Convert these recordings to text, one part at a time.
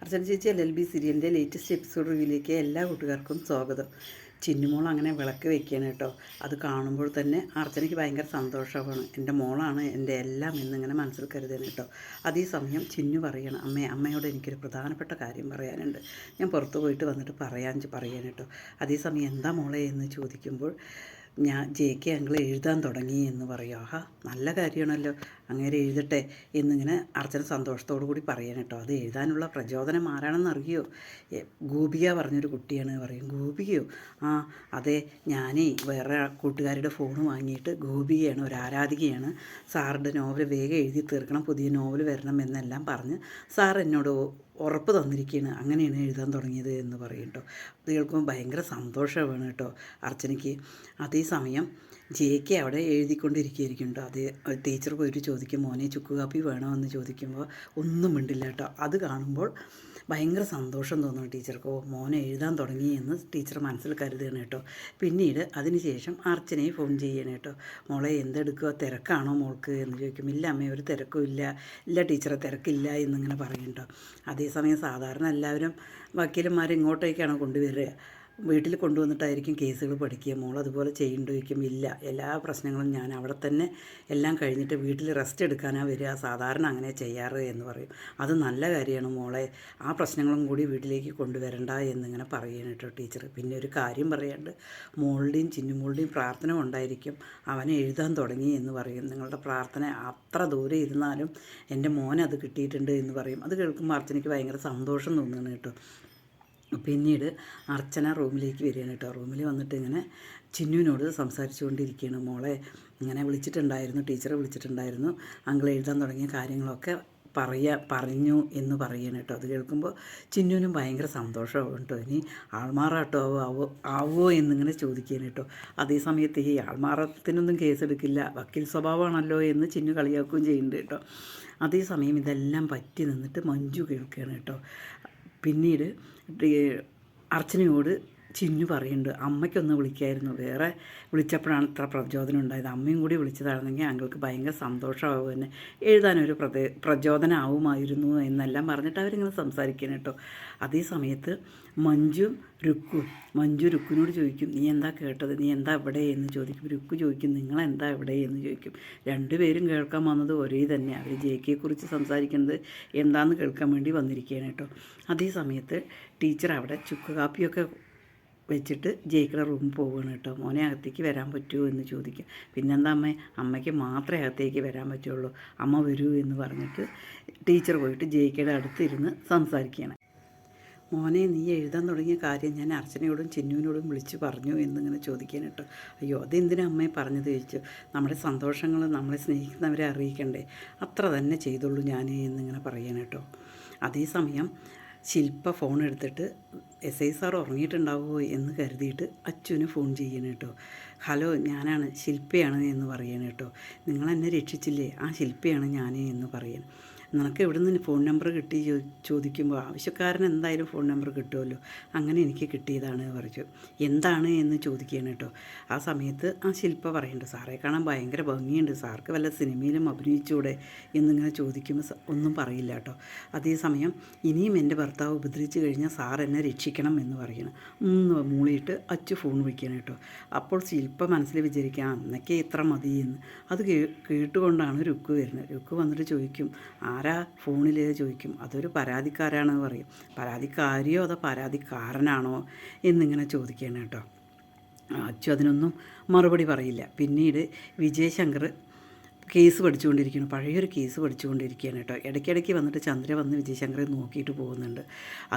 അർച്ചന ചേച്ചി LLB സീരിയലിൻ്റെ latest episode റിവ്യൂയിലേക്ക് എല്ലാ കൂട്ടുകാർക്കും സ്വാഗതം. ചിന്നുമോൾ അങ്ങനെ വിളക്ക് വെക്കുകയാണ് കേട്ടോ. അത് കാണുമ്പോൾ തന്നെ അർച്ചനയ്ക്ക് ഭയങ്കര സന്തോഷമാണ്. എൻ്റെ മോളാണ് എൻ്റെ എല്ലാം എന്നിങ്ങനെ മനസ്സിൽ കരുതുകയാണ് കേട്ടോ. അതേസമയം ചിന്നു പറയണം, അമ്മയോട് എനിക്കൊരു പ്രധാനപ്പെട്ട കാര്യം പറയാനുണ്ട്, ഞാൻ പുറത്ത് പോയിട്ട് വന്നിട്ട് പറയാൻ കേട്ടോ. അതേസമയം എന്താ മോളെ എന്ന് ചോദിക്കുമ്പോൾ JK അങ്കിൾ എഴുതാൻ തുടങ്ങി എന്ന് പറയും. ആഹാ, നല്ല കാര്യമാണല്ലോ, അങ്ങനെ എഴുതട്ടെ എന്നിങ്ങനെ അർച്ചന സന്തോഷത്തോടു കൂടി പറയാൻ കേട്ടോ. അത് എഴുതാനുള്ള പ്രചോദനം ആരാണെന്ന് അറിയോ? ഗോപിക പറഞ്ഞൊരു കുട്ടിയാണ് പറയും. ഗോപികയോ? ആ അതെ, ഞാനേ വേറെ കൂട്ടുകാരുടെ ഫോൺ വാങ്ങിയിട്ട് ഗോപികയാണ്, ഒരു ആരാധികയാണ്, സാറിൻ്റെ നോവൽ വേഗം എഴുതി തീർക്കണം, പുതിയ നോവൽ വരണം എന്നെല്ലാം പറഞ്ഞ് സാർ എന്നോട് ഉറപ്പ് തന്നിരിക്കുകയാണ്, അങ്ങനെയാണ് എഴുതാൻ തുടങ്ങിയത് എന്ന് പറയും കേട്ടോ. അത് കേൾക്കുമ്പോൾ ഭയങ്കര സന്തോഷമാണ് കേട്ടോ അർച്ചനയ്ക്ക്. അതേസമയം JK അവിടെ എഴുതിക്കൊണ്ടിരിക്കുകയായിരിക്കും കേട്ടോ. അത് ടീച്ചർ പോയിട്ട് ചോദിക്കും, മോനെ ചുക്ക് കാപ്പി വേണോ എന്ന് ചോദിക്കുമ്പോൾ ഒന്നും മിണ്ടില്ല കേട്ടോ. അത് കാണുമ്പോൾ ഭയങ്കര സന്തോഷം തോന്നുന്നു ടീച്ചർക്ക്. മോനെ എഴുതാൻ തുടങ്ങി എന്ന് ടീച്ചർ മനസ്സിൽ കരുതുകയാണ് കേട്ടോ. പിന്നീട് അതിനുശേഷം അർച്ചനയെ ഫോൺ ചെയ്യണം കേട്ടോ. മോളെ എന്തെടുക്കുക, തിരക്കാണോ മോൾക്ക് എന്ന് ചോദിക്കും. ഇല്ല അമ്മേ, ഒരു തിരക്കും ഇല്ല ടീച്ചറെ, തിരക്കില്ല എന്നിങ്ങനെ പറയും കേട്ടോ. അതേസമയം സാധാരണ എല്ലാവരും വക്കീലന്മാർ ഇങ്ങോട്ടേക്കാണ് കൊണ്ടുവരിക, വീട്ടിൽ കൊണ്ടുവന്നിട്ടായിരിക്കും കേസുകൾ പഠിക്കുക. മോൾ അതുപോലെ ചെയ്യേണ്ടിയിരിക്കും. ഇല്ല, എല്ലാ പ്രശ്നങ്ങളും ഞാൻ അവിടെ തന്നെ എല്ലാം കഴിഞ്ഞിട്ട് വീട്ടിൽ റെസ്റ്റ് എടുക്കാനാണ് വരിക, സാധാരണ അങ്ങനെ ചെയ്യാറ് എന്ന് പറയും. അത് നല്ല കാര്യമാണ് മോളെ, ആ പ്രശ്നങ്ങളും കൂടി വീട്ടിലേക്ക് കൊണ്ടുവരണ്ട എന്നിങ്ങനെ പറയണം കേട്ടോ ടീച്ചർ. പിന്നെ ഒരു കാര്യം പറയാണ്ട്, മോളുടെയും ചിന്നുമോളുടെയും പ്രാർത്ഥന കൊണ്ടായിരിക്കും അവനെ എഴുതാൻ തുടങ്ങി എന്ന് പറയും. നിങ്ങളുടെ പ്രാർത്ഥന അത്ര ദൂരെ ഇരുന്നാലും എൻ്റെ മോനത് കിട്ടിയിട്ടുണ്ട് എന്ന് പറയും. അത് കേൾക്കുമ്പോൾ അർച്ചനയ്ക്ക് ഭയങ്കര സന്തോഷം തോന്നുന്നു കേട്ടോ. പിന്നീട് അർച്ചന റൂമിലേക്ക് വരികയാണ് കേട്ടോ. റൂമിൽ വന്നിട്ട് ഇങ്ങനെ ചിന്നുവിനോട് സംസാരിച്ചു കൊണ്ടിരിക്കുകയാണ്. മോളെ ഇങ്ങനെ വിളിച്ചിട്ടുണ്ടായിരുന്നു, ടീച്ചറെ വിളിച്ചിട്ടുണ്ടായിരുന്നു, അങ്കിൾ എഴുതാൻ തുടങ്ങിയ കാര്യങ്ങളൊക്കെ പറഞ്ഞു എന്ന് പറയണം കേട്ടോ. അത് കേൾക്കുമ്പോൾ ചിന്നുവിനും ഭയങ്കര സന്തോഷമാവും കേട്ടോ. ഇനി ആൾമാറാട്ടോ ആവോ എന്നിങ്ങനെ ചോദിക്കുകയാണ് കേട്ടോ. അതേ സമയത്ത് ഈ ആൾമാറത്തിനൊന്നും കേസെടുക്കില്ല, വക്കീൽ സ്വഭാവമാണല്ലോ എന്ന് ചിന്നു കളിയാക്കുകയും ചെയ്യുന്നുണ്ട് കേട്ടോ. അതേസമയം ഇതെല്ലാം പറ്റി നിന്നിട്ട് മഞ്ജു കേൾക്കുകയാണ് കേട്ടോ. പിന്നീട് അർച്ചനയോട് ചിന്നു പറയുന്നുണ്ട്, അമ്മയ്ക്കൊന്ന് വിളിക്കായിരുന്നു, വേറെ വിളിച്ചപ്പോഴാണ് ഇത്ര പ്രചോദനം ഉണ്ടായത്, അമ്മയും കൂടി വിളിച്ചതാണെങ്കിൽ അങ്ങൾക്ക് ഭയങ്കര സന്തോഷമാവും, തന്നെ എഴുതാനൊരു പ്രചോദനമാവുമായിരുന്നു എന്നെല്ലാം പറഞ്ഞിട്ട് അവരിങ്ങനെ സംസാരിക്കണം കേട്ടോ. അതേ സമയത്ത് മഞ്ജു രുക്കുവിനോട് ചോദിക്കും, നീ എന്താ കേട്ടത്, നീ എന്താ ഇവിടെ എന്ന് ചോദിക്കും. രുക്കു ചോദിക്കും, നിങ്ങളെന്താ ഇവിടെ എന്ന് ചോദിക്കും. രണ്ടുപേരും കേൾക്കാൻ വന്നത് ഒരേ തന്നെ, അവർ JKയെക്കുറിച്ച് സംസാരിക്കുന്നത് എന്താണെന്ന് കേൾക്കാൻ വേണ്ടി വന്നിരിക്കുകയാണ് കേട്ടോ. അതേ സമയത്ത് ടീച്ചർ അവിടെ ചുക്ക് കാപ്പിയൊക്കെ വെച്ചിട്ട് JKയുടെ റൂമിൽ പോവുകയാണ് കേട്ടോ. മോനെ അകത്തേക്ക് വരാൻ പറ്റുമോ എന്ന് ചോദിക്കും. പിന്നെന്താ അമ്മയ്ക്ക് മാത്രമേ അകത്തേക്ക് വരാൻ പറ്റുള്ളൂ, അമ്മ വരൂ എന്ന് പറഞ്ഞിട്ട് ടീച്ചർ പോയിട്ട് JKയുടെ അടുത്തിരുന്ന് സംസാരിക്കുകയാണ്. മോനെ, നീ എഴുതാൻ തുടങ്ങിയ കാര്യം ഞാൻ അർച്ചനയോടും ചിന്നുവിനോടും വിളിച്ച് പറഞ്ഞു എന്നിങ്ങനെ ചോദിക്കാൻ കേട്ടോ. അയ്യോ, അതെന്തിനാ അമ്മയെ പറഞ്ഞത് ചോദിച്ചു. നമ്മുടെ സന്തോഷങ്ങൾ നമ്മളെ സ്നേഹിക്കുന്നവരെ അറിയിക്കണ്ടേ, അത്ര തന്നെ ചെയ്തുള്ളൂ ഞാൻ എന്നിങ്ങനെ പറയാൻ കേട്ടോ. അതേസമയം ശില്പ ഫോൺ എടുത്തിട്ട് SI സാർ ഉറങ്ങിയിട്ടുണ്ടാവുമോ എന്ന് കരുതിയിട്ട് അച്ചുവിന് ഫോൺ ചെയ്യണം കേട്ടോ. ഹലോ, ഞാനാണ്, ശില്പയാണ് എന്ന് പറയണം കേട്ടോ. നിങ്ങളെന്നെ രക്ഷിച്ചില്ലേ, ആ ശില്പയാണ് ഞാൻ എന്ന് പറയണം. നിനക്ക് എവിടെ നിന്ന് ഫോൺ നമ്പർ കിട്ടി ചോദിക്കുമ്പോൾ ആവശ്യക്കാരൻ എന്തായാലും ഫോൺ നമ്പർ കിട്ടുമല്ലോ, അങ്ങനെ എനിക്ക് കിട്ടിയതാണ് പറഞ്ഞു. എന്താണ് എന്ന് ചോദിക്കുകയാണ് കേട്ടോ. ആ സമയത്ത് ആ ശില്പ പറയുന്നുണ്ട്, സാറെ കാണാൻ ഭയങ്കര ഭംഗിയുണ്ട്, സാർക്ക് വല്ല സിനിമയിലും അഭിനയിച്ചൂടെ എന്നിങ്ങനെ ചോദിക്കുമ്പോൾ ഒന്നും പറയില്ല കേട്ടോ. അതേസമയം ഇനിയും എൻ്റെ ഭർത്താവ് ഉപദ്രവിച്ച് കഴിഞ്ഞാൽ സാർ എന്നെ രക്ഷിക്കണം എന്ന് പറയണം. മൂളിയിട്ട് അച്ചു ഫോൺ വയ്ക്കണം കേട്ടോ. അപ്പോൾ ശില്പ മനസ്സിൽ വിചാരിക്കാം, അന്നൊക്കെ ഇത്ര മതി എന്ന്. അത് കേട്ടുകൊണ്ടാണ് രുക്കു വരുന്നത്. രുക്കു വന്നിട്ട് ചോദിക്കും, ആരാ ഫോണിൽ ചോദിക്കും. അതൊരു പരാതിക്കാരാണെന്ന് പറയും. പരാതിക്കാരിയോ അതോ പരാതിക്കാരനാണോ എന്നിങ്ങനെ ചോദിക്കുകയാണ് കേട്ടോ. അച്ചു അതിനൊന്നും മറുപടി പറയില്ല. പിന്നീട് വിജയശങ്കർ കേസ് പഠിച്ചുകൊണ്ടിരിക്കുകയാണ്, പഴയൊരു കേസ് പഠിച്ചുകൊണ്ടിരിക്കുകയാണ് കേട്ടോ. ഇടയ്ക്കിടയ്ക്ക് വന്നിട്ട് ചന്ദ്ര വന്ന് വിജയശങ്കറെ നോക്കിയിട്ട് പോകുന്നുണ്ട്.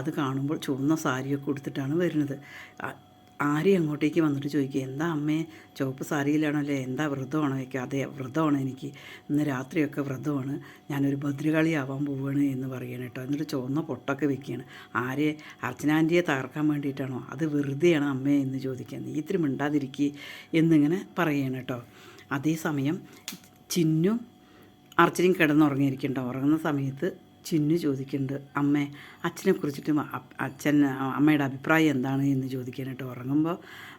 അത് കാണുമ്പോൾ ചുവന്ന സാരിയൊക്കെ കൊടുത്തിട്ടാണ് വരുന്നത്. ആര്യ അങ്ങോട്ടേക്ക് വന്നിട്ട് ചോദിക്കുക, എന്താ അമ്മേ ചുവപ്പ് സാരിയിലാണല്ലേ, എന്താ വ്രതമാണോ ചോദിക്കുക. അതെ, വ്രതമാണ്, എനിക്ക് ഇന്ന് രാത്രിയൊക്കെ വ്രതമാണ്, ഞാനൊരു ഭദ്രകാളിയാവാൻ പോവുകയാണ് എന്ന് പറയണം കേട്ടോ. എന്നിട്ട് ചുവന്ന പൊട്ടൊക്കെ വെക്കുകയാണ്. അർച്ചനാൻ്റിയെ തകർക്കാൻ വേണ്ടിയിട്ടാണോ, അത് വെറുതെയാണ് അമ്മേ എന്ന് ചോദിക്കുക. നീ ഇത്തിരി മിണ്ടാതിരിക്കുക എന്നിങ്ങനെ പറയണം കേട്ടോ. അതേസമയം ചിന്നു അർച്ചനയും കിടന്നുറങ്ങിയിരിക്കണ്ടോ. ഉറങ്ങുന്ന സമയത്ത് ചിന്നു ചോദിക്കുന്നുണ്ട്, അമ്മേ അച്ഛനെ കുറിച്ചിട്ട് അമ്മയുടെ അഭിപ്രായം എന്താണ് എന്ന് ചോദിക്കാനായിട്ട്. ഉറങ്ങുമ്പോൾ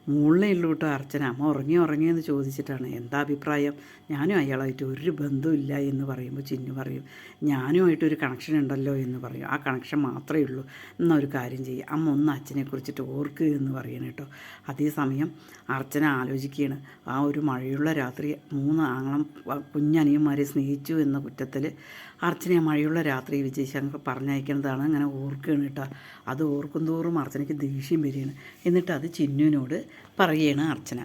മുകളിലേ ഉള്ളൂ കേട്ടോ അർച്ചന. അമ്മ ഉറങ്ങിയെന്ന് ചോദിച്ചിട്ടാണ്. എന്താ അഭിപ്രായം? ഞാനും അയാളായിട്ട് ഒരു ബന്ധമില്ല എന്ന് പറയുമ്പോൾ ചിന്നു പറയും, ഞാനുമായിട്ടൊരു കണക്ഷൻ ഉണ്ടല്ലോ എന്ന് പറയും. ആ കണക്ഷൻ മാത്രമേ ഉള്ളൂ. എന്നാൽ ഒരു കാര്യം ചെയ്യുക, അമ്മ ഒന്ന് അച്ഛനെ കുറിച്ചിട്ട് ഓർക്ക് എന്ന് പറയണം കേട്ടോ. അതേസമയം അർച്ചന ആലോചിക്കുകയാണ്, ആ ഒരു മഴയുള്ള രാത്രി 3 ആങ്ങളും കുഞ്ഞനിയന്മാരെ സ്നേഹിച്ചു എന്ന കുറ്റത്തിൽ അർച്ചന ആ മഴയുള്ള രാത്രി വിജയശങ്കർ പറഞ്ഞയക്കുന്നതാണ് അങ്ങനെ ഓർക്കുകയാണ് കേട്ടോ. അത് ഓർക്കും തോറും അർച്ചനയ്ക്ക് ദേഷ്യം വരികയാണ്. എന്നിട്ട് അത് ചിന്നുവിനോട് പറയുകയാണ് അർച്ചന.